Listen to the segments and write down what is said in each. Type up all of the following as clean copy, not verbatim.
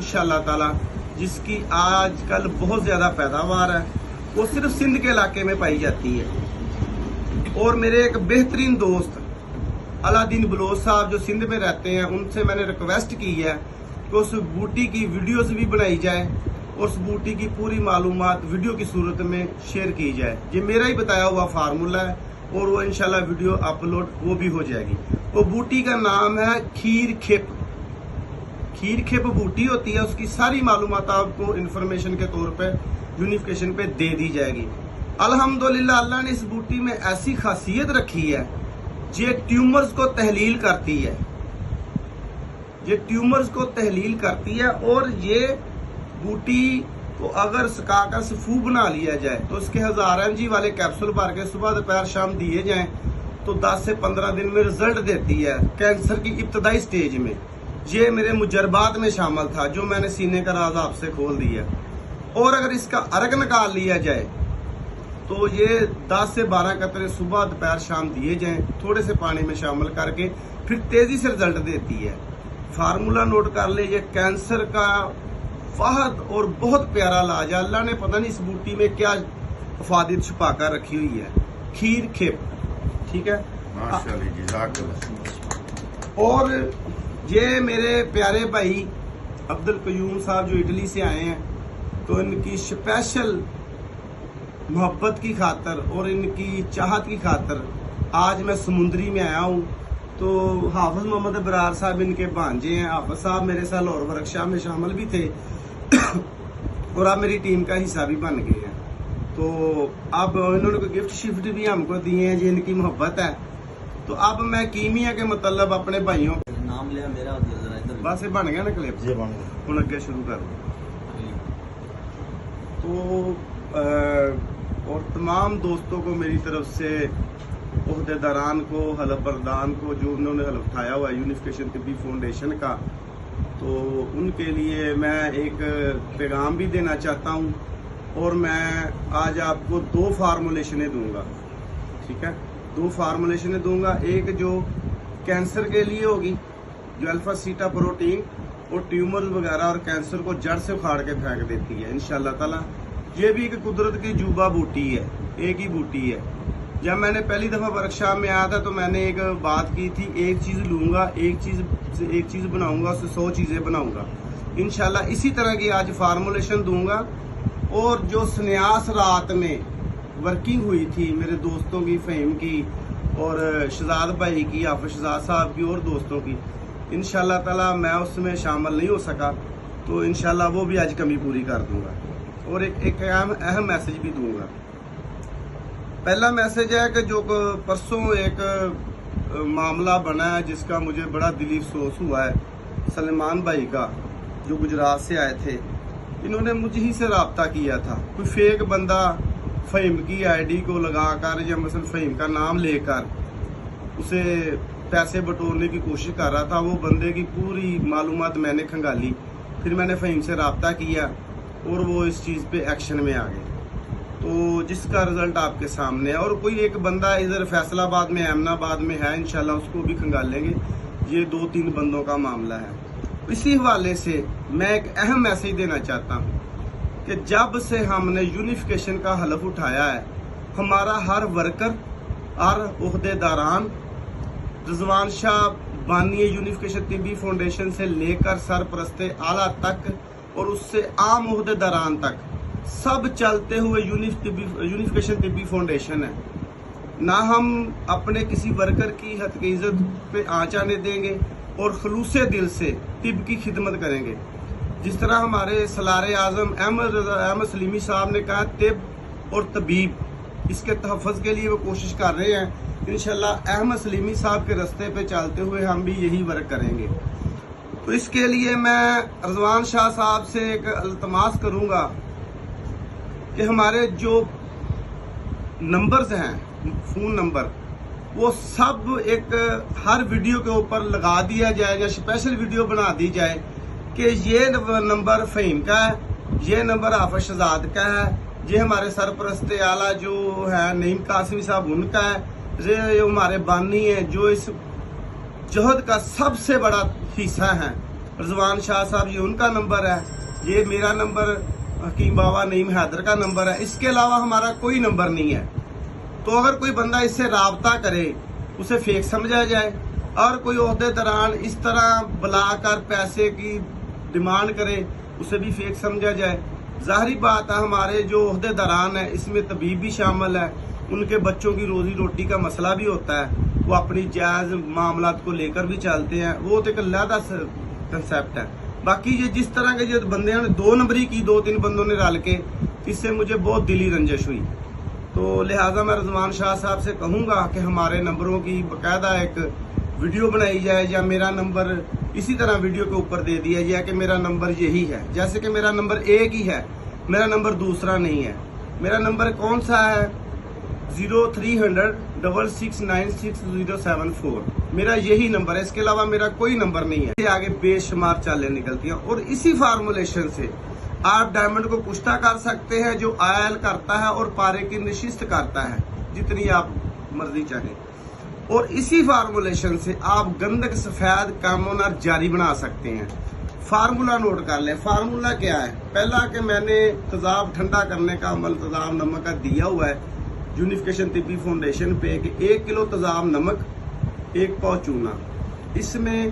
इंशाअल्लाह ताला, जिसकी आजकल बहुत ज़्यादा पैदावार है, वो सिर्फ सिंध के इलाके में पाई जाती है। और मेरे एक बेहतरीन दोस्त अलादीन बलोच साहब जो सिंध में रहते हैं, उनसे मैंने रिक्वेस्ट की है कि उस बूटी की वीडियोस भी बनाई जाए और उस बूटी की पूरी मालूमात वीडियो की सूरत में शेयर की जाए। ये मेरा ही बताया हुआ फार्मूला है और वो इंशाल्लाह वीडियो अपलोड वो भी हो जाएगी। वो बूटी का नाम है खीर खेप। खीर खेप बूटी होती है, उसकी सारी मालूमात आपको इंफॉर्मेशन के तौर पे यूनिफिकेशन पे दे दी जाएगी। अल्हम्दुलिल्लाह अल्लाह ने इस बूटी में ऐसी खासियत रखी है, ये ट्यूमर्स को तहलील करती है, ये ट्यूमर्स को तहलील करती है। और ये बूटी को अगर सुखाकर सफू बना लिया जाए तो उसके 1000 mg वाले कैप्सूल भर के सुबह दोपहर शाम दिए जाएं तो 10 से 15 दिन में रिजल्ट देती है कैंसर की इब्तदाई स्टेज में। ये मेरे मुजरबात में शामिल था जो मैंने सीने का राज आपसे खोल दिया। और अगर इसका अर्क निकाल लिया जाए तो ये 10 से 12 कतरे सुबह दोपहर शाम दिए जाएं थोड़े से पानी में शामिल करके, फिर तेजी से रिजल्ट देती है। फार्मूला नोट कर ले, ये कैंसर का वाहद और बहुत प्यारा इलाज है। अल्लाह ने पता नहीं इस बूटी में क्या अफादियत छुपा कर रखी हुई है। खीर खेप, ठीक है। और ये मेरे प्यारे भाई अब्दुल कयूम साहब जो इटली से आए हैं, तो इनकी स्पेशल मोहब्बत की खातर और इनकी चाहत की खातर आज मैं समुंदरी में आया हूँ। तो हाफिज मोहम्मद बरार साहब इनके भांजे हैं। हाफिज साहब मेरे साथ लाहौर वर्कशॉप में शामिल भी थे और अब मेरी टीम का हिस्सा भी बन गए हैं। तो अब इन्होंने कोई गिफ्ट शिफ्ट भी हमको दिए हैं, जी इनकी मोहब्बत है। तो अब मैं कीमिया के मतलब अपने भाइयों नाम लिया मेरा बस ये बन गया ना क्लिप, हूँ अगे शुरू कर। तो और तमाम दोस्तों को मेरी तरफ से, ओहदेदारान को, हलफ बरदान को जो उन्होंने हलफ उठाया हुआ यूनिफिकेशन तिब्बी फाउंडेशन का, तो उनके लिए मैं एक पैगाम भी देना चाहता हूँ। और मैं आज आपको 2 फार्मूलेशनें दूंगा, ठीक है। 2 फार्मूलेशनें दूंगा, एक जो कैंसर के लिए होगी जो अल्फा सीटा प्रोटीन और ट्यूमर वगैरह और कैंसर को जड़ से उखाड़ के फेंक देती है इंशाल्लाह ताला। ये भी एक कुदरत की जुबा बूटी है, एक ही बूटी है। जब मैंने पहली दफ़ा वर्कशॉप में आया था तो मैंने एक बात की थी, एक चीज़ लूँगा, एक चीज़ बनाऊँगा, उससे 100 चीज़ें बनाऊँगा। इंशाल्लाह इसी तरह की आज फार्मूलेशन दूंगा। और जो सन्यास रात में वर्किंग हुई थी मेरे दोस्तों की, फ़हीम की और शहजाद भाई की, हाफिज शहजाद साहब की और दोस्तों की, इंशाल्लाह ताला मैं उसमें शामिल नहीं हो सका, तो इंशाल्लाह वो भी आज कमी पूरी कर दूंगा। और एक अहम मैसेज भी दूंगा। पहला मैसेज है कि जो परसों एक मामला बना है जिसका मुझे बड़ा दिली अफसोस हुआ है, सलमान भाई का, जो गुजरात से आए थे। इन्होंने मुझे ही से रब्ता किया था, कोई फेक बंदा फ़हीम की आईडी को लगाकर या मसलन फ़हीम का नाम लेकर उसे पैसे बटोरने की कोशिश कर रहा था। वो बंदे की पूरी मालूमात मैंने खंगाली, फिर मैंने फ़हीम से रब्ता किया और वो इस चीज़ पे एक्शन में आ गए, तो जिसका रिजल्ट आपके सामने है। और कोई एक बंदा इधर फैसलाबाद में, अहमदाबाद में है, इंशाल्लाह उसको भी खंगालेंगे। ये 2-3 बंदों का मामला है। इसी हवाले से मैं एक अहम मैसेज देना चाहता हूँ कि जब से हमने यूनिफिकेशन का हलफ उठाया है, हमारा हर वर्कर, हर ओहदेदारान, रिजवान शाह बानी यूनिफिकेशन तिब्बी फाउंडेशन से लेकर सरपरस्ते आला तक और उससे आम ओहदेदारान तक सब चलते हुए यूनिफिकेशन तिब्बी फाउंडेशन है। ना हम अपने किसी वर्कर की हक की इज्जत पे आँच आने देंगे और खलूसे दिल से तिब की खिदमत करेंगे। जिस तरह हमारे सलारे आजम अहमद सलीमी साहब ने कहा, तिब और तबीब, इसके तहफ़्फ़ुज़ के लिए वो कोशिश कर रहे हैं। इंशाल्लाह अहमद सलीमी साहब के रास्ते पे चलते हुए हम भी यही वर्क करेंगे। तो इसके लिए मैं रिजवान शाह साहब से एक इल्तमास करूंगा कि हमारे जो नंबर्स हैं, फ़ोन नंबर, वो सब एक हर वीडियो के ऊपर लगा दिया जाए या स्पेशल वीडियो बना दी जाए कि ये नंबर फ़हीम का है, ये नंबर हाफिज शहजाद का है, ये हमारे सरपरस्ते आला जो है नईम कासिमी साहब उनका है, ये हमारे बानी है जो इस जहद का सबसे बड़ा हिस्सा है। रिजवान शाह साहब, ये उनका नंबर है, ये मेरा नंबर हकीम बाबा नईम हैदर का नंबर है। इसके अलावा हमारा कोई नंबर नहीं है। तो अगर कोई बंदा इससे राबता करे, उसे फेक समझा जाए, और कोई ओहदे दौरान इस तरह बुलाकर पैसे की डिमांड करे, उसे भी फेक समझा जाए। जाहिर बात है, हमारे जो ओहदे दौरान है इसमें तबीब भी शामिल है, उनके बच्चों की रोजी रोटी का मसला भी होता है, वो अपनी जायज मामलात को लेकर भी चलते हैं, वो तो एक अलग कंसेप्ट है। बाकी ये जिस तरह के जो बंदे हैं, 2 नंबरी की 2-3 बंदों ने रल के, इससे मुझे बहुत दिली रंजिश हुई। तो लिहाजा मैं रिजवान शाह साहब से कहूँगा कि हमारे नंबरों की बाकायदा एक वीडियो बनाई जाए, या मेरा नंबर इसी तरह वीडियो के ऊपर दे दिया जाए कि मेरा नंबर यही है। जैसे कि मेरा नंबर एक ही है, मेरा नंबर दूसरा नहीं है। मेरा नंबर कौन सा है? 0300 6696 मेरा यही नंबर है, इसके अलावा मेरा कोई नंबर नहीं है। आगे बेशुमार चालें निकलती हैं, और इसी फार्मूलेशन से आप डायमंड को पुश्ता कर सकते हैं, जो आयल करता है और पारे की नशिस्त करता है, जितनी आप मर्जी चाहें। और इसी फार्मूलेशन से आप गंधक सफेद कामोनार जारी बना सकते हैं। फार्मूला नोट कर लें। फार्मूला क्या है? पहला कि मैंने तेजाब ठंडा करने का अमल तेजाब नमक का दिया हुआ है यूनिफिकेशन तिब्बी फाउंडेशन पे, कि 1 किलो तेजाब नमक, 1 पाव चूना। इसमें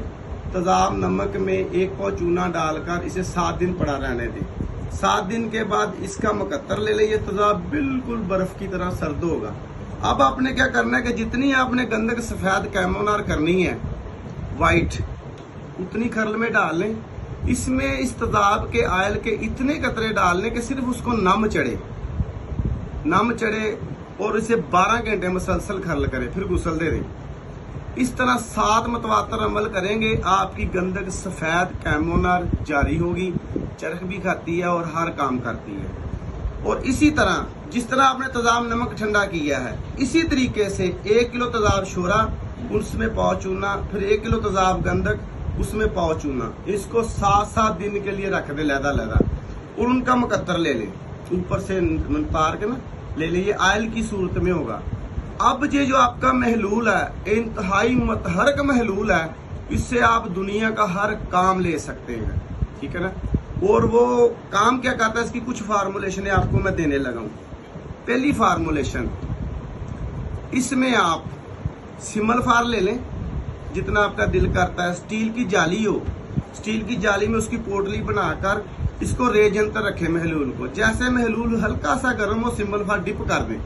तेजाब नमक में 1 पाव चूना डालकर इसे 7 दिन पड़ा रहने दें। 7 दिन के बाद इसका मुकद्दर ले लें। ये तेजाब बिल्कुल बर्फ की तरह सर्द होगा। अब आपने क्या करना है कि जितनी आपने गंधक सफेद कैमोनार करनी है वाइट, उतनी खरल में डाल लें। इसमें इस तेजाब के आयल के इतने कतरे डाल लें कि सिर्फ उसको नम चढ़े, और इसे 12 घंटे मुसलसल खरल करें, फिर गुसल दे दें। इस तरह 7 मतवातर अमल करेंगे, आपकी गंधक सफेद कैमोनार जारी होगी, चरख भी खाती है और हर काम करती है। और इसी तरह जिस तरह आपने तेजाब नमक ठंडा किया है, इसी तरीके से 1 किलो तेजाब शोरा, उसमें पाव चूना, फिर 1 किलो तेजाब गंधक, उसमें पाव चूना, इसको 7-7 दिन के लिए रख दे लहदा, और उनका मुकद्दर ले लें, ऊपर से तार के ना ले लीजिए, आयल की सूरत में होगा। अब ये जो आपका महलूल है, इंतहाई मतहरक महलूल है, इससे आप दुनिया का हर काम ले सकते हैं, ठीक है ना। और वो काम क्या करता है, इसकी कुछ फार्मूलेशन आपको मैं देने लगा हूं। पहली फार्मूलेशन, इसमें आप सिमल फार ले लें, जितना आपका दिल करता है। स्टील की जाली हो, स्टील की जाली में उसकी पोटली बनाकर इसको रेज अंतर रखें महलूल को। जैसे महलूल हल्का सा गर्म हो, सिंबल फार डिप कर दें।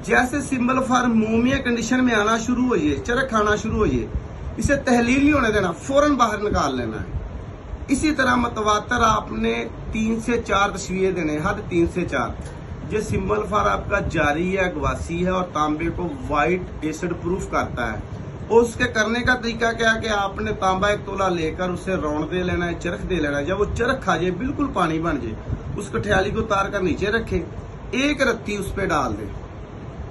जैसे सिंबल फार मोमिया कंडीशन में आना शुरू हो जाए, चरख खाना शुरू हो जाए, इसे तहलील नहीं होने देना, फौरन बाहर निकाल लेना है। इसी तरह मतवातर आपने 3 से 4 तस्वीरें देने, हद 3 से 4। ये सिंबल फार आपका जारी है, अगवासी है, और तांबे को व्हाइट एसिड प्रूफ करता है। और उसके करने का तरीका क्या है कि आपने तांबा 1 तोला लेकर उसे रौंद दे लेना है, चरख दे लेना है। जब वो चरख खा जाए, बिल्कुल पानी बन जाए, उस कठियाली को उतार कर नीचे रखें, 1 रत्ती उस पर डाल दें।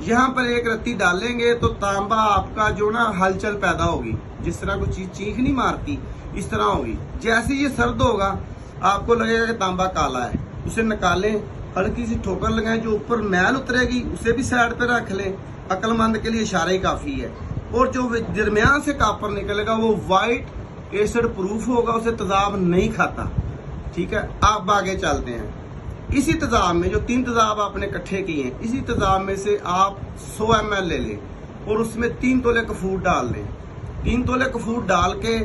यहाँ पर 1 रत्ती डालेंगे तो तांबा आपका जो ना हलचल पैदा होगी, जिस तरह कोई चीज चीख नहीं मारती, इस तरह होगी। जैसे ये सर्द होगा, आपको लगेगा कि तांबा काला है, उसे निकालें, हल्की सी ठोकर लगाएं, जो ऊपर मैल उतरेगी उसे भी साइड पे रख लें। अक्लमंद के लिए इशारा ही काफी है। और जो दरमियान से कापर निकलेगा वो व्हाइट एसिड प्रूफ होगा, उसे तेजाब नहीं खाता, ठीक है। आप आगे चलते हैं। इसी तेजाब में जो 3 तेजाब आपने इकट्ठे किए हैं, इसी तेजाब में से आप 100 ml ले लें और उसमें 3 तोले कफूर डाल दें। 3 तोले कफूर डाल के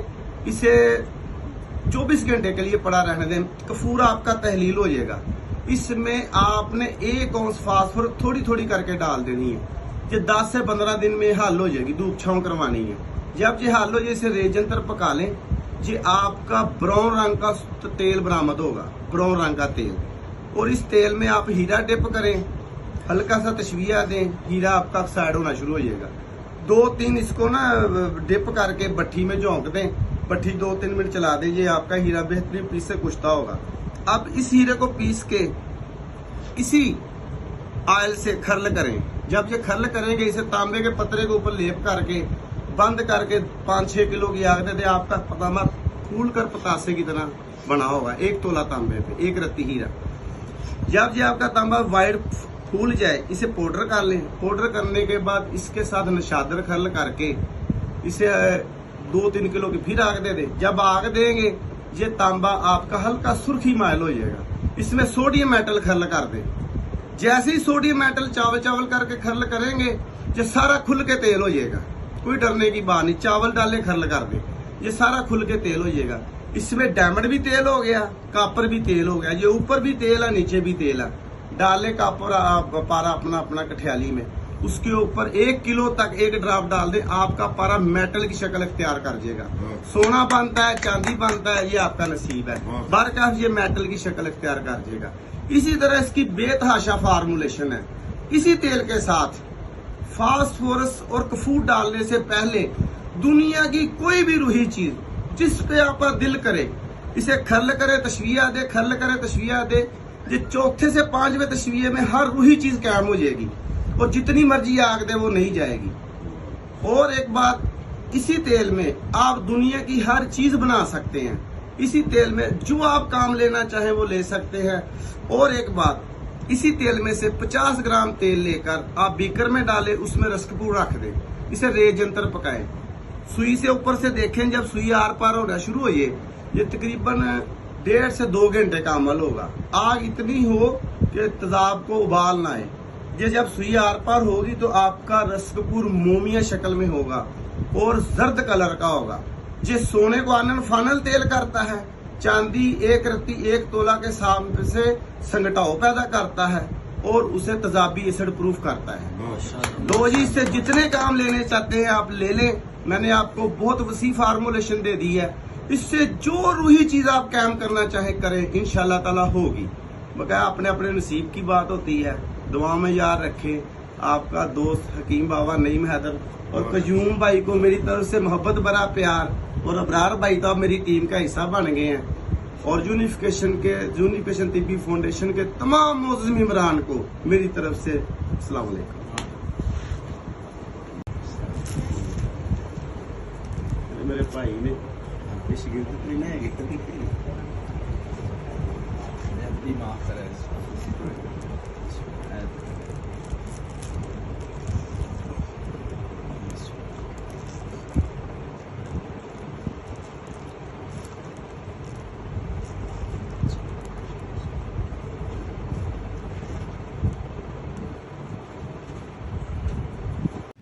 इसे 24 घंटे के लिए पड़ा रहने दें। कफूर आपका तहलील हो जाएगा। इसमें आपने 1 औंस फास्फोर थोड़ी थोड़ी करके डाल देनी है। ये 10 से 15 दिन में हल हो जाएगी, धूप छांव करवानी है। जब ये हल हो जाए, इसे रेजन पर पका लें। ये आपका ब्राउन रंग का तेल बरामद होगा, ब्राउन रंग का तेल। और इस तेल में आप हीरा डिप करें, हल्का सा तशविया दें, हीरा आपका ऑक्साइड होना शुरू हो जाएगा। 2-3 इसको ना डिप करके भट्ठी में झोंक दें, भट्ठी 2-3 मिनट चला दें, ये आपका हीरा बेहतरीन पीस से कुछता होगा। अब इस हीरे को पीस के इसी ऑयल से खर्ल करें। जब ये खर्ल करेंगे, इसे तांबे के पतरे के ऊपर लेप करके बंद करके 5-6 किलो की आग दे दे, आपका तांबा फूल कर पतासे की तरह बना होगा। 1 तोला तांबे पे 1 रत्ती हीरा। जब ये आपका तांबा वाइट फूल जाए, इसे पाउडर कर लें। पाउडर करने के बाद इसके साथ नशादर खर्ल करके इसे 2-3 किलो की फिर आग दे दें। जब आग देंगे ये तांबा आपका हल्का सुर्खी माइल हो जाएगा। इसमें सोडियम मेटल खर्ल कर दे। जैसे ही सोडियम मेटल चावल चावल करके खर्ल करेंगे, ये सारा खुल के तेल हो जाएगा। कोई डरने की बात नहीं, चावल डाले खर्ल कर दे, ये सारा खुल के तेल हो जाएगा। इसमें डायमंड भी तेल हो गया, कापर भी तेल हो गया, ये ऊपर भी तेल है नीचे भी तेल है। डाले कापर पारा अपना अपना कठियाली में, उसके ऊपर 1 किलो तक 1 ड्रॉप डाल दे, आपका पारा मेटल की शक्ल इख्तियार कर जाएगा। सोना बनता है, चांदी बनता है, ये आपका नसीब है। बरकत ये मेटल की शक्ल इख्तियार कर जाएगा। इसी तरह इसकी बेतहाशा फार्मूलेशन है। इसी तेल के साथ फास्फोरस और कफूर डालने से पहले दुनिया की कोई भी रूही चीज जिस पे आपका दिल करे, इसे खर्ल करे तशविया दे, खर्ल करे तशविया दे, ये चौथे से 5वें तशविये में हर रूही चीज कायम हो जाएगी और जितनी मर्जी आग दे वो नहीं जाएगी। और एक बात, इसी तेल में आप दुनिया की हर चीज बना सकते हैं। इसी तेल में जो आप काम लेना चाहे वो ले सकते हैं। और एक बात, इसी तेल में से 50 ग्राम तेल लेकर आप बीकर में डालें, उसमें रसकपूर रख दें, इसे रेज अंतर पकाएं। सुई से ऊपर से देखें, जब सुई आर पार होना शुरू हो ये तकरीबन 1.5 से 2 घंटे का अमल होगा। आग इतनी हो कि तेजाब को उबाल ना आए। ये जब सुई आर पार होगी तो आपका रसकपूर मोमिया शक्ल में होगा और जर्द कलर का होगा। ये सोने को आनन फानल तेल करता है, चांदी 1 रत्ती 1 तोला के सामने से संगठाव पैदा करता है और उसे तेजाबी एसिड प्रूफ करता है। दो जी, इससे जितने काम लेने चाहते हैं आप ले लें। मैंने आपको बहुत वसी फार्मूलेशन दे दी है। इससे जो रूही चीज आप काम करना चाहे करें, इंशाल्लाह ताला होगी। बकाया अपने अपने नसीब की बात होती है। दुआ में याद रखें। आपका दोस्त हकीम बाबा नईम हैदर और कयूम भाई को मेरी तरफ से मोहब्बत भरा प्यार, और अबरार भाई तो अब मेरी टीम का हिस्सा बन गए हैं। और यूनिफिकेशन तिब्बी फाउंडेशन के तमाम मोअज़्ज़िज़ मेंबरान को मेरी तरफ से अस्सलाम वालेकुम। मेरे भाई ने माफ करे।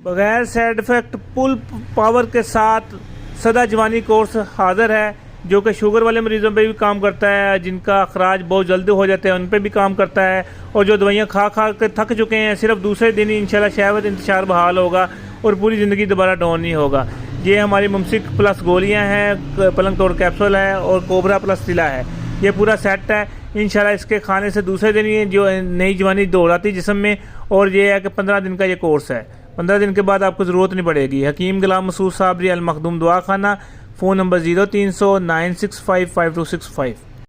बगैर साइड इफेक्ट पुल पावर के साथ सदा जवानी कोर्स हाजिर है, जो कि शुगर वाले मरीजों पे भी काम करता है, जिनका अखराज बहुत जल्दी हो जाते हैं उन पे भी काम करता है, और जो दवाइयाँ खा खा के थक चुके हैं सिर्फ दूसरे दिन ही इंशाल्लाह शहवत इंतशार बहाल होगा और पूरी ज़िंदगी दोबारा डाउन नहीं होगा। ये हमारी मुमसिक प्लस गोलियाँ हैं, पलंग तोड़ कैप्सूल है और कोबरा प्लस तिला है। ये पूरा सेट है। इंशाल्लाह इसके खाने से दूसरे दिन ये जो नई जवानी दौड़ आती जिस्म में, और ये है कि 15 दिन का ये कोर्स है। 15 दिन के बाद आपको ज़रूरत नहीं पड़ेगी। हकीम गुलाम मसूद साबरी अल मखदूम दुआ खाना, फ़ोन नंबर 0300 965 5265।